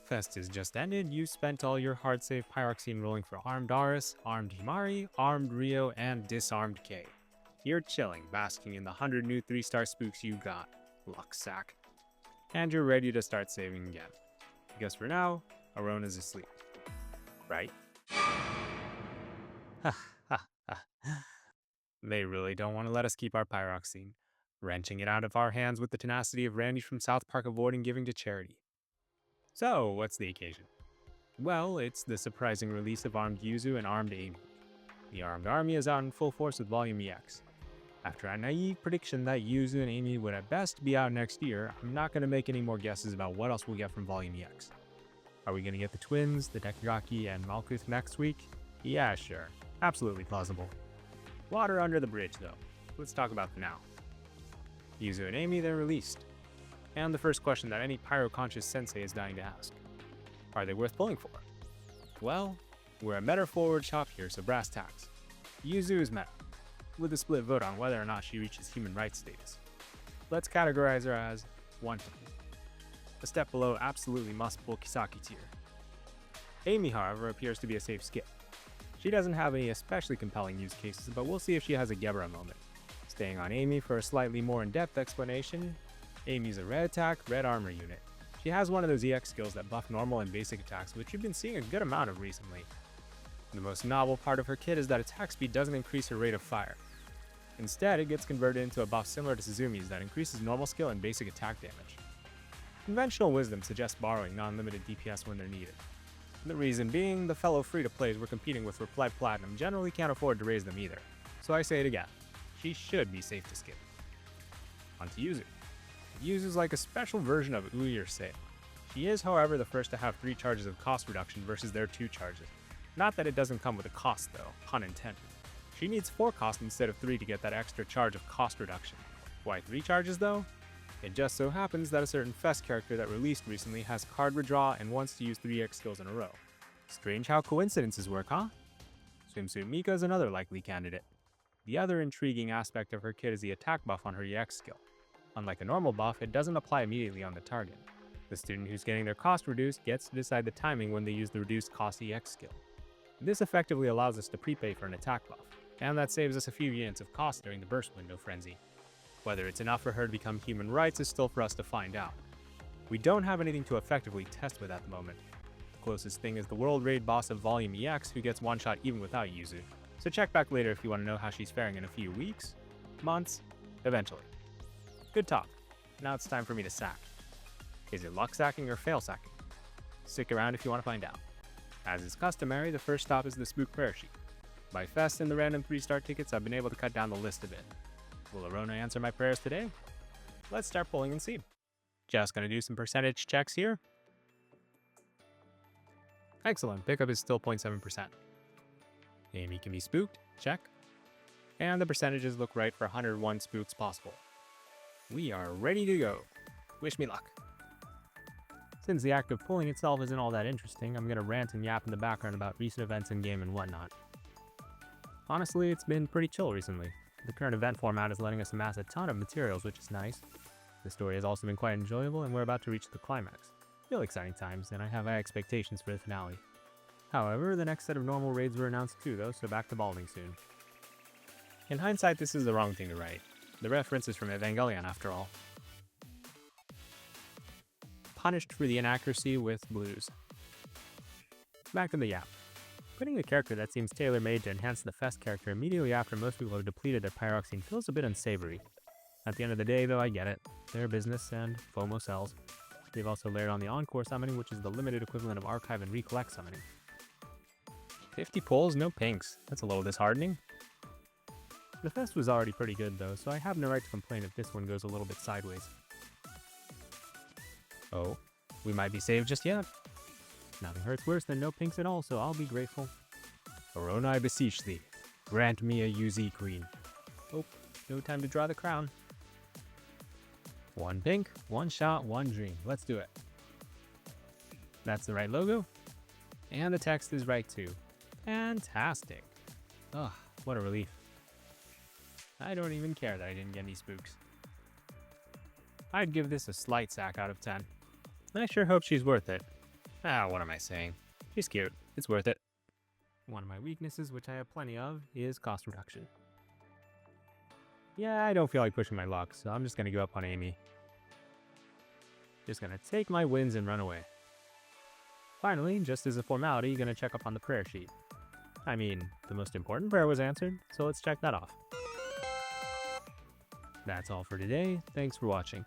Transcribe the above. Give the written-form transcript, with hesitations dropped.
Fest is just ended. You spent all your hard save pyroxene rolling for armed Aris, armed Himari, armed Rio, and disarmed K. You're chilling, basking in the 100 new 3-star spooks you got. Luck sack. And you're ready to start saving again. Because for now, Arona's asleep. Right? They really don't want to let us keep our pyroxene, wrenching it out of our hands with the tenacity of Randy from South Park avoiding giving to charity. So, what's the occasion? Well, it's the surprising release of armed Yuzu and armed Eimi. The armed army is out in full force with Volume EX. After a naive prediction that Yuzu and Eimi would at best be out next year, I'm not going to make any more guesses about what else we'll get from Volume EX. Are we going to get the twins, the Dekigaki, and Malkuth next week? Yeah, sure. Absolutely plausible. Water under the bridge, though. Let's talk about them now. Yuzu and Eimi, they're released. And the first question that any pyro-conscious sensei is dying to ask. Are they worth pulling for? Well, we're a meta forward shop here, so brass tacks. Yuzu is meta, with a split vote on whether or not she reaches human rights status. Let's categorize her as wanted. A step below absolutely must pull Kisaki tier. Eimi, however, appears to be a safe skip. She doesn't have any especially compelling use cases, but we'll see if she has a Gebra moment. Staying on Eimi for a slightly more in-depth explanation, Eimi's a red attack, red armor unit. She has one of those EX skills that buff normal and basic attacks, which you've been seeing a good amount of recently. The most novel part of her kit is that attack speed doesn't increase her rate of fire. Instead, it gets converted into a buff similar to Suzumi's that increases normal skill and basic attack damage. Conventional wisdom suggests borrowing non-limited DPS when they're needed. The reason being, the fellow free-to-plays we're competing with for Platinum generally can't afford to raise them either. So I say it again, she should be safe to skip. On to Yuzu. Yuzu's like a special version of Ui or Sei. She is, however, the first to have 3 charges of cost reduction versus their 2 charges. Not that it doesn't come with a cost though, pun intended. She needs 4 cost instead of 3 to get that extra charge of cost reduction. Why 3 charges though? It just so happens that a certain Fest character that released recently has card redraw and wants to use 3x skills in a row. Strange how coincidences work, huh? Swimsuit Mika is another likely candidate. The other intriguing aspect of her kit is the attack buff on her EX skill. Unlike a normal buff, it doesn't apply immediately on the target. The student who's getting their cost reduced gets to decide the timing when they use the reduced cost EX skill. This effectively allows us to prepay for an attack buff, and that saves us a few units of cost during the burst window frenzy. Whether it's enough for her to become human rights is still for us to find out. We don't have anything to effectively test with at the moment. The closest thing is the world raid boss of Volume EX who gets one shot even without Yuzu, so check back later if you want to know how she's faring in a few weeks, months, eventually. Good talk. Now it's time for me to sack. Is it luck sacking or fail sacking? Stick around if you want to find out. As is customary, the first stop is the Spook prayer sheet. By Fest and the random 3-star tickets, I've been able to cut down the list a bit. Will Arona answer my prayers today? Let's start pulling and see. Just gonna do some percentage checks here. Excellent, pickup is still 0.7%. Eimi can be spooked, check. And the percentages look right for 101 spooks possible. We are ready to go. Wish me luck. Since the act of pulling itself isn't all that interesting, I'm gonna rant and yap in the background about recent events in-game and whatnot. Honestly, it's been pretty chill recently. The current event format is letting us amass a ton of materials, which is nice. The story has also been quite enjoyable, and we're about to reach the climax. Real exciting times, and I have high expectations for the finale. However, the next set of normal raids were announced too though, so back to balding soon. In hindsight, this is the wrong thing to write. The reference is from Evangelion after all. Punished for the inaccuracy with blues. Back to the yap. Putting a character that seems tailor-made to enhance the Fest character immediately after most people have depleted their pyroxene feels a bit unsavory. At the end of the day though, I get it. Their business and FOMO sells. They've also layered on the Encore summoning, which is the limited equivalent of Archive and Recollect summoning. 50 pulls, no pinks. That's a little disheartening. The Fest was already pretty good though, so I have no right to complain if this one goes a little bit sideways. Oh, we might be saved just yet. Nothing hurts worse than no pinks at all, so I'll be grateful. Arona, I beseech thee, grant me a UZ queen. Oh, no time to draw the crown. 1 pink, 1 shot, 1 dream. Let's do it. That's the right logo. And the text is right too. Fantastic. Ugh, what a relief. I don't even care that I didn't get any spooks. I'd give this a slight sack out of 10. I sure hope she's worth it. What am I saying? She's cute. It's worth it. One of my weaknesses, which I have plenty of, is cost reduction. Yeah, I don't feel like pushing my luck, so I'm just gonna give up on Eimi. Just gonna take my wins and run away. Finally, just as a formality, gonna check up on the prayer sheet. I mean, the most important prayer was answered, so let's check that off. That's all for today. Thanks for watching.